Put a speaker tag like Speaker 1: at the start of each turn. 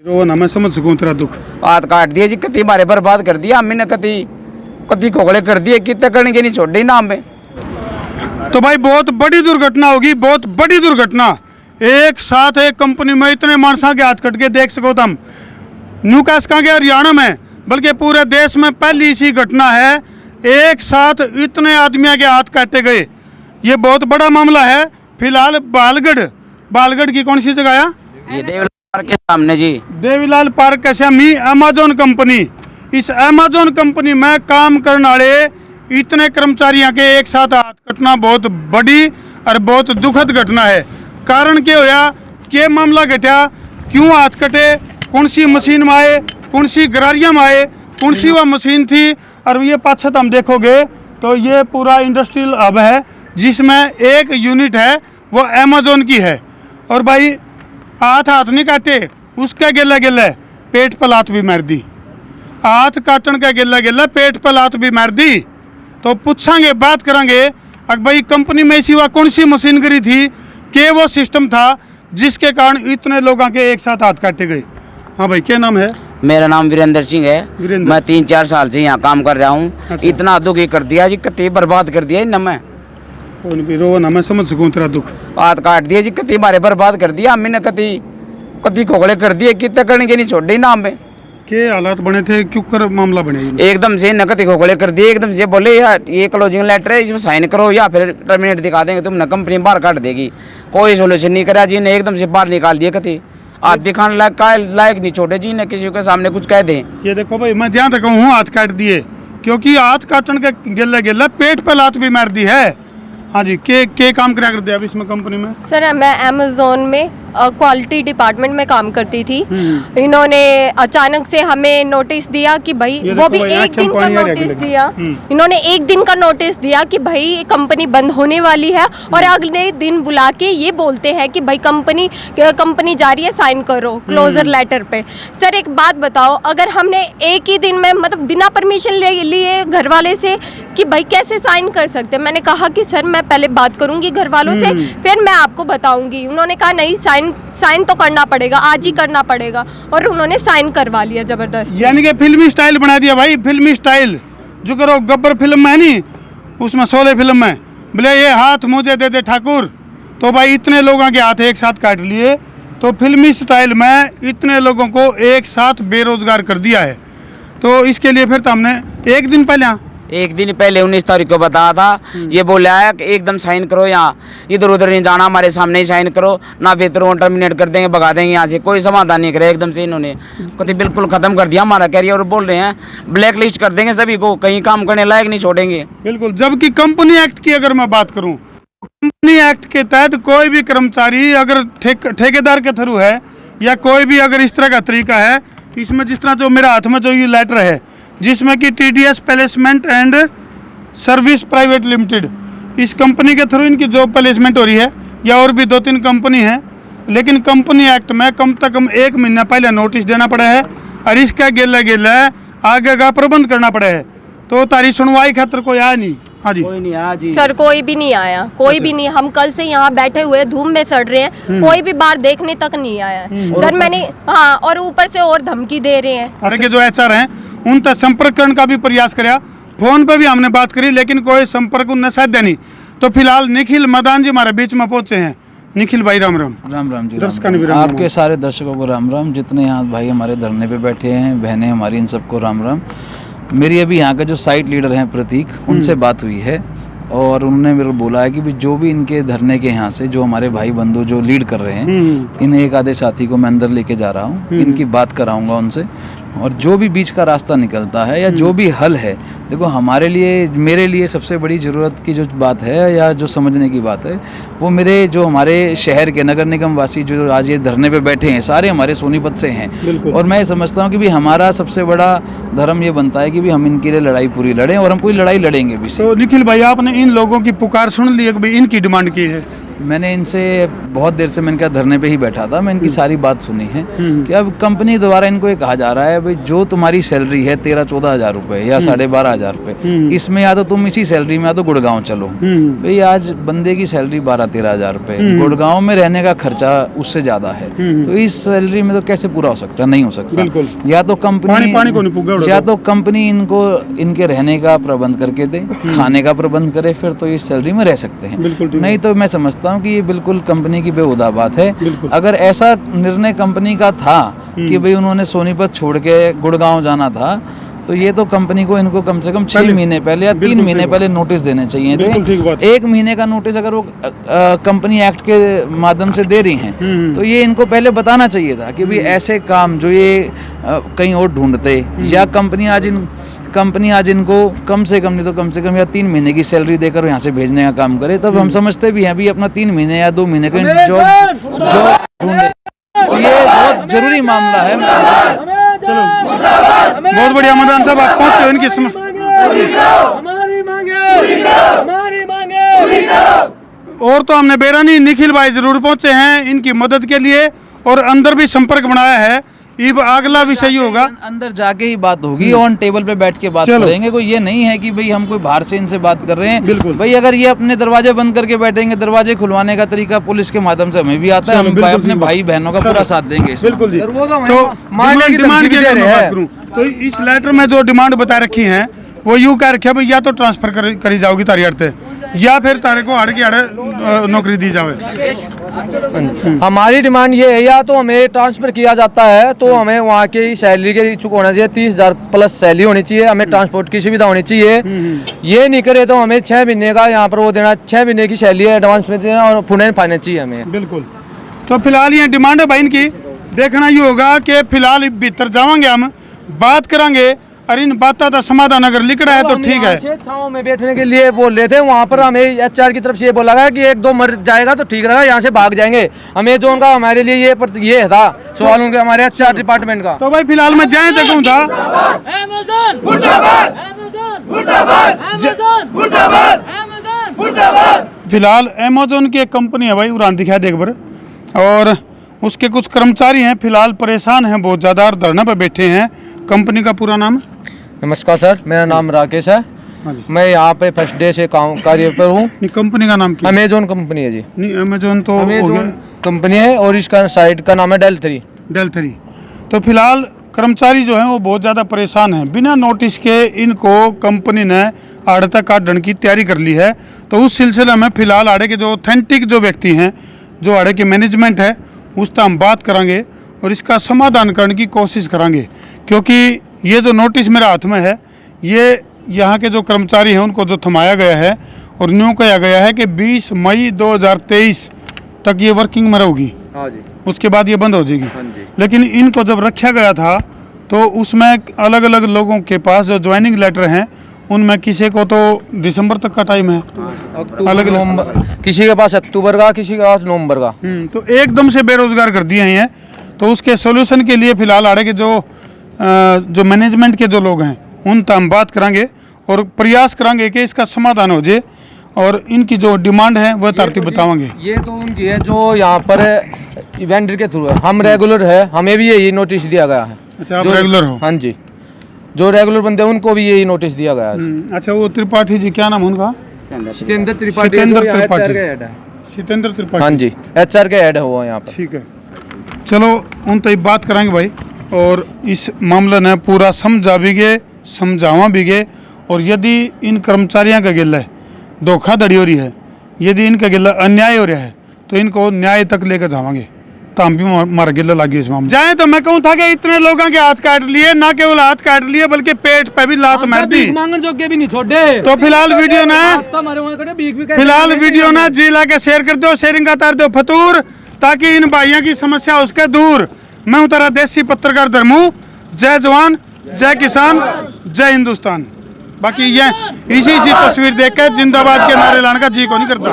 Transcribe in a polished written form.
Speaker 1: रो ना मैं समझ सकूं तेरा दुख।
Speaker 2: हाथ काट दिए जी, कति मारे बर्बाद कर दिया हमने, कति कति खोखले कर दिए, कितने करने नहीं छोड़ दी नाम में।
Speaker 1: तो भाई बहुत बड़ी दुर्घटना होगी, बहुत बड़ी दुर्घटना। एक साथ एक कंपनी में इतने मानसा के हाथ कट के देख सको तुम, न्यू कास्का के हरियाणा में बल्कि पूरे देश में पहली सी घटना है। एक साथ इतने आदमियों के हाथ काटे गए, ये बहुत बड़ा मामला है। फिलहाल बालगढ़ की कौन सी जगह है?
Speaker 2: ये देवलाल पार्क के सामने जी,
Speaker 1: देवीलाल पार्क के सामने अमेजोन कंपनी। इस अमेजोन कंपनी में काम करने वाले इतने कर्मचारियों के एक साथ हाथ कटना बहुत बड़ी और बहुत दुखद घटना है। कारण क्या होया, क्या मामला घटा, क्यों हाथ कटे, कौन सी मशीन में आए, कौन सी गरारिया में आए, कौन सी वह मशीन थी। और ये पाछे हम देखोगे तो ये पूरा इंडस्ट्रियल हब है जिसमें एक यूनिट है वो अमेजोन की है। और भाई हाथ नहीं काटे, उसका गेला गेला पेट पर लात भी मार दी। हाथ काटन का गेला गेला पेट पर लात भी मार दी। तो पूछांगे, बात करेंगे अगर भाई कंपनी में ऐसी वह कौन सी मशीनरी थी, के वो सिस्टम था जिसके कारण इतने लोगों के एक साथ हाथ काटे गए। हाँ भाई, क्या नाम है?
Speaker 2: मेरा नाम वीरेंद्र सिंह है। मैं 3-4 साल से यहाँ काम कर रहा हूँ।
Speaker 1: अच्छा।
Speaker 2: इतना दुखी कर दिया जी, कति बर्बाद कर दिया इन में।
Speaker 1: रो ना मैं समझ सकूं तेरा दुख।
Speaker 2: हाथ काट दिए जी, कति मारे बर्बाद कर दिया हमने, कति कति खोखले कर दिए, कितने करने नहीं छोड़ दी नाम में।
Speaker 1: के हालात बने थे, क्यों कर मामला बने?
Speaker 2: एकदम से नकद खोखले कर दिए, एकदम से बोले यार ये क्लोजिंग लेटर है, इसमें साइन करो या फिर टर्मिनेट दिखा देंगे, तुमने कंपनी बाहर काट देगी। कोई सोल्यूशन नहीं करा जी ने, एकदम से बाहर निकाल दिए। कति हाथ दिखाने लायक नहीं छोड़े जी ने, किसी के सामने कुछ कह दें।
Speaker 1: ये देखो भाई, मैं ध्यान रखा हूँ, हाथ काट दिए क्योंकि हाथ काटने के गेला पेट पर लात भी मार दी है। हाँ जी, के काम करा कर दिया अभी इसमें कंपनी में?
Speaker 3: सर मैं अमेज़ोन में क्वालिटी डिपार्टमेंट में काम करती थी। इन्होंने अचानक से हमें नोटिस दिया कि भाई, वो भी एक दिन का नोटिस दिया। इन्होंने एक दिन का नोटिस दिया कि भाई कंपनी बंद होने वाली है, और अगले दिन बुला के ये बोलते हैं कि भाई कंपनी जा रही है, साइन करो क्लोजर लेटर पे। सर एक बात बताओ, अगर हमने एक ही दिन में मतलब बिना परमिशन लिए घर वाले से कि भाई कैसे साइन कर सकते? मैंने कहा कि सर मैं पहले बात करूंगी घर वालों से, फिर मैं आपको बताऊंगी। उन्होंने कहा नहीं, साइन तो करना पड़ेगा, आज ही करना पड़ेगा। और उन्होंने साइन करवा लिया जबरदस्त।
Speaker 1: यानी कि फिल्मी स्टाइल बना दिया भाई, फिल्मी स्टाइल जो करो गब्बर फिल्म में है नहीं, उसमें शोले फिल्म में बोले ये हाथ मुझे दे दे ठाकुर। तो भाई इतने लोगों के हाथ एक साथ काट लिए, तो फिल्मी स्टाइल में इतने लोगों को एक साथ बेरोजगार कर दिया है। तो इसके लिए फिर तो हमने एक दिन पहले 19 तारीख को बताया था। ये बोला है कि एकदम साइन करो, यहाँ इधर उधर नहीं जाना, हमारे सामने ही साइन करो, ना फिर टर्मिनेट कर देंगे, भगा देंगे यहाँ से। कोई समाधान नहीं करे, एकदम से इन्होंने कभी बिल्कुल खत्म कर दिया हमारा कैरियर। और बोल रहे हैं ब्लैक लिस्ट कर देंगे सभी को, कहीं काम करने लायक नहीं छोड़ेंगे। बिल्कुल, जबकि कंपनी एक्ट की अगर मैं बात करूँ, कंपनी एक्ट के तहत कोई भी कर्मचारी अगर ठेकेदार के थ्रू है या कोई भी अगर इस तरह का तरीका है, इसमें जिस तरह जो मेरे हाथ में जो ये लेटर है जिसमें कि TDS placement and service private limited, इस कंपनी के थ्रू इनकी जॉब प्लेसमेंट हो रही है, या और भी 2-3 कंपनी है, लेकिन कंपनी एक्ट में कम से कम 1 महीना पहले नोटिस देना पड़ा है और इसका गेला आगे का प्रबंध करना पड़ा है। तो तारी सुनवाई खातर कोई आया नहीं? हाँ जी,
Speaker 2: कोई नहीं आया जी
Speaker 3: सर, कोई भी नहीं आया, कोई भी नहीं। हम कल से यहाँ बैठे हुए धूप में सड़ रहे हैं, कोई भी बाहर देखने तक नहीं आया है सर। मैंने हाँ, और ऊपर से और धमकी दे रहे हैं।
Speaker 1: अरे के जो HR हैं उन तक संपर्क करने का भी प्रयास कराया, फोन पे भी हमने बात करी, लेकिन कोई संपर्क उनने साधा नहीं। तो फिलहाल निखिल मदान जी हमारे बीच में पहुंचे हैं। निखिल भाई राम राम।
Speaker 4: राम राम जी।
Speaker 1: राम।
Speaker 4: आपके सारे दर्शकों को राम राम, जितने यहाँ भाई हमारे धरने पे बैठे हैं, बहनें हमारी, इन सबको राम राम। मेरी अभी यहाँ के जो साइट लीडर हैं प्रतीक, उनसे बात हुई है और उन्होंने मेरे को बोला है कि भी जो भी इनके धरने के यहाँ से जो हमारे भाई बंधु जो लीड कर रहे हैं, इन एक आधे साथी को मैं अंदर लेके जा रहा हूँ, इनकी बात कराऊंगा उनसे, और जो भी बीच का रास्ता निकलता है या जो भी हल है, देखो हमारे लिए, मेरे लिए सबसे बड़ी ज़रूरत की जो बात है या जो समझने की बात है, वो मेरे जो हमारे शहर के नगर निगम वासी जो आज ये धरने पे बैठे हैं, सारे हमारे सोनीपत से हैं। और मैं समझता हूँ कि भी हमारा सबसे बड़ा धर्म ये बनता है कि भी हम इनके लिए लड़ाई पूरी लड़ें, और हम पूरी लड़ाई लड़ेंगे भी।
Speaker 1: तो निखिल भाई, आपने इन लोगों की पुकार सुन ली है कि भाई इनकी डिमांड की है?
Speaker 4: मैंने इनसे बहुत देर से, मैं इनका धरने पे ही बैठा था, मैं इनकी सारी बात सुनी है कि अब कंपनी द्वारा इनको ये कहा जा रहा है भाई जो तुम्हारी सैलरी है 13-14 हज़ार रुपये या 12,500 रुपये, इसमें या तो तुम इसी सैलरी में या तो गुड़गांव चलो। भाई आज बंदे की सैलरी 12-13 हज़ार रुपये, गुड़गांव में रहने का खर्चा उससे ज़्यादा है, तो इस सैलरी में तो कैसे पूरा हो सकता? नहीं हो सकता। या तो कंपनी इनको इनके रहने का प्रबंध करके दे, खाने का प्रबंध करे, फिर तो इस सैलरी में रह सकते हैं। नहीं तो मैं समझता हूँ कि ये बिल्कुल कंपनी की बेहुदा बात है। अगर ऐसा निर्णय कंपनी का था कि भाई उन्होंने सोनीपत छोड़ के गुड़गांव जाना था, तो ये तो कंपनी को इनको कम से कम 6 महीने पहले या 3 महीने पहले नोटिस देने चाहिए थे। 1 महीने का नोटिस अगर वो कंपनी एक्ट के माध्यम से दे रही हैं, तो ये इनको पहले बताना चाहिए था कि भाई ऐसे काम जो ये कहीं और ढूंढते, या कंपनी आज इनको कम से कम नहीं तो कम से कम या 3 महीने की सैलरी देकर यहाँ से भेजने का काम करे, तब हम समझते भी हैं भी अपना 3 महीने या 2 महीने का जॉब ढूंढे। तो ये बहुत जरूरी मामला है।
Speaker 1: चलो बहुत बढ़िया मदान साहब, आप पहुंचे हो इनकी और तो हमने बेरानी निखिल भाई जरूर पहुंचे हैं इनकी मदद के लिए, और अंदर भी संपर्क बनाया है। अब अगला विषय ही होगा,
Speaker 4: अंदर जाके ही बात होगी, ऑन टेबल पे बैठ के बात करेंगे। कोई ये नहीं है कि भाई हम कोई बाहर से इनसे बात कर रहे हैं।
Speaker 1: बिल्कुल
Speaker 4: भाई, अगर ये अपने दरवाजे बंद करके बैठेंगे, दरवाजे खुलवाने का तरीका पुलिस के माध्यम से हमें भी आता है, हम अपने भाई बहनों का पूरा साथ देंगे।
Speaker 1: बिल्कुल जी। तो डिमांड की बात करूं तो इस लेटर में जो डिमांड बता रखी है वो यूँ कह रखे भाई, या तो ट्रांसफर करी जाओगी तारी अड़ते, या फिर तारे को आड़े की आड़े नौकरी दी जावे।
Speaker 5: हमारी डिमांड ये है, या तो हमें ट्रांसफर किया जाता है तो हमें वहाँ की सैलरी के इच्छुक होना चाहिए, 30,000 प्लस सैलरी होनी चाहिए, हमें ट्रांसपोर्ट की सुविधा होनी चाहिए। ये नहीं करे तो हमें 6 महीने का यहाँ पर वो देना, 6 महीने की सैलरी एडवांस में देना और पुणे फाइनेंस चाहिए हमें।
Speaker 1: बिल्कुल। तो फिलहाल ये डिमांड है भाई इनकी, देखना ये होगा कि फिलहाल भीतर जावांगे, हम बात करेंगे, और इन बातों का समाधान अगर लिख रहा है तो ठीक है।
Speaker 5: छाँव में बैठने के लिए बोल रहे थे, वहाँ पर हमें एचआर की तरफ से ये बोला गया कि 1-2 मर जाएगा तो ठीक रहेगा, यहाँ से भाग जाएंगे। हमें जो उनका हमारे लिए ये था सवाल उनके हमारे एचआर डिपार्टमेंट का।
Speaker 1: तो भाई फिलहाल मैं जाए देखूँ था फिलहाल अमेज़न की एक कंपनी है भाई, उड़ान दिखाई देख बर, और उसके कुछ कर्मचारी हैं फिलहाल परेशान हैं बहुत ज़्यादा और धरने पर बैठे हैं। कंपनी का पूरा नाम?
Speaker 5: नमस्कार सर, मेरा नाम राकेश है, मैं यहाँ पे फर्स्ट डे से कार्य पर हूँ।
Speaker 1: कंपनी का नाम क्या?
Speaker 5: अमेज़न कंपनी है जी।
Speaker 1: नहीं, अमेज़न तो
Speaker 5: अमेज़न कंपनी है और इसका साइट का नाम है डेल 3।
Speaker 1: तो फिलहाल कर्मचारी जो हैं वो बहुत ज़्यादा परेशान हैं। बिना नोटिस के इनको कंपनी ने आड़े काटने की तैयारी कर ली है। तो उस सिलसिले में फिलहाल आड़े के जो ऑथेंटिक जो व्यक्ति हैं, जो आड़े की मैनेजमेंट है, उसका हम बात करेंगे और इसका समाधान करने की कोशिश करेंगे, क्योंकि ये जो नोटिस मेरे हाथ में है, ये यहाँ के जो कर्मचारी हैं उनको जो थमाया गया है और न्यू कहा गया है कि 20 मई 2023 तक ये वर्किंग में रहेगी।
Speaker 5: हाँ जी।
Speaker 1: उसके बाद ये बंद हो जाएगी।
Speaker 5: हाँ जी।
Speaker 1: लेकिन इनको जब रखा गया था तो उसमें अलग अलग लोगों के पास जो ज्वाइनिंग लेटर हैं उनमें किसी को तो दिसंबर तक का टाइम है,
Speaker 5: अलग नवंबर, किसी के पास अक्टूबर का, किसी के पास नवंबर का।
Speaker 1: तो एकदम से बेरोजगार कर दिए हैं। तो उसके सॉल्यूशन के लिए फिलहाल आड़े के जो मैनेजमेंट के जो लोग हैं उन तक हम बात करेंगे और प्रयास करेंगे कि इसका समाधान हो जाए, और इनकी जो डिमांड है वह तरतीब बताएंगे।
Speaker 5: ये तो उनकी है जो यहाँ पर वेंडर के थ्रू है, हम रेगुलर है, हमें भी यही नोटिस दिया गया है।
Speaker 1: अच्छा, आप रेगुलर हो?
Speaker 5: हाँ जी, जो रेगुलर बंदे हैं उनको भी यही नोटिस दिया गया है।
Speaker 1: अच्छा, वो त्रिपाठी जी, क्या नाम है उनका?
Speaker 5: सितेंद्र त्रिपाठी।
Speaker 1: सितेंद्र त्रिपाठी।
Speaker 5: हाँ जी, एचआर के हेड है वो यहाँ पर।
Speaker 1: ठीक है, चलो उन तक बात करेंगे भाई, और इस मामले ने पूरा समझावा भी गए, और यदि इन कर्मचारियों का गिला धोखाधड़ी हो रही है, यदि इनका गिला अन्याय हो रहा है, तो इनको न्याय तक लेकर जावांगे। तो हम भी मार गिला लगी इस मामले जाए। तो मैं कहूँ था कि इतने लोगों के हाथ काट लिए, ना केवल हाथ काट लिए बल्कि पेट पे भी लात मार दी।
Speaker 5: भी नहीं छोड़े।
Speaker 1: तो फिलहाल वीडियो ना जी ला के शेयर कर दो, शेयरिंग का तार दो फतूर, ताकि इन भाइयों की समस्या उसके दूर। मैं हूँ तेरा देसी पत्रकार धर्मू। जय जवान, जय किसान, जय हिंदुस्तान। बाकी ये इसी तस्वीर देख के जिंदाबाद के नारे लाने का जी को नहीं करता।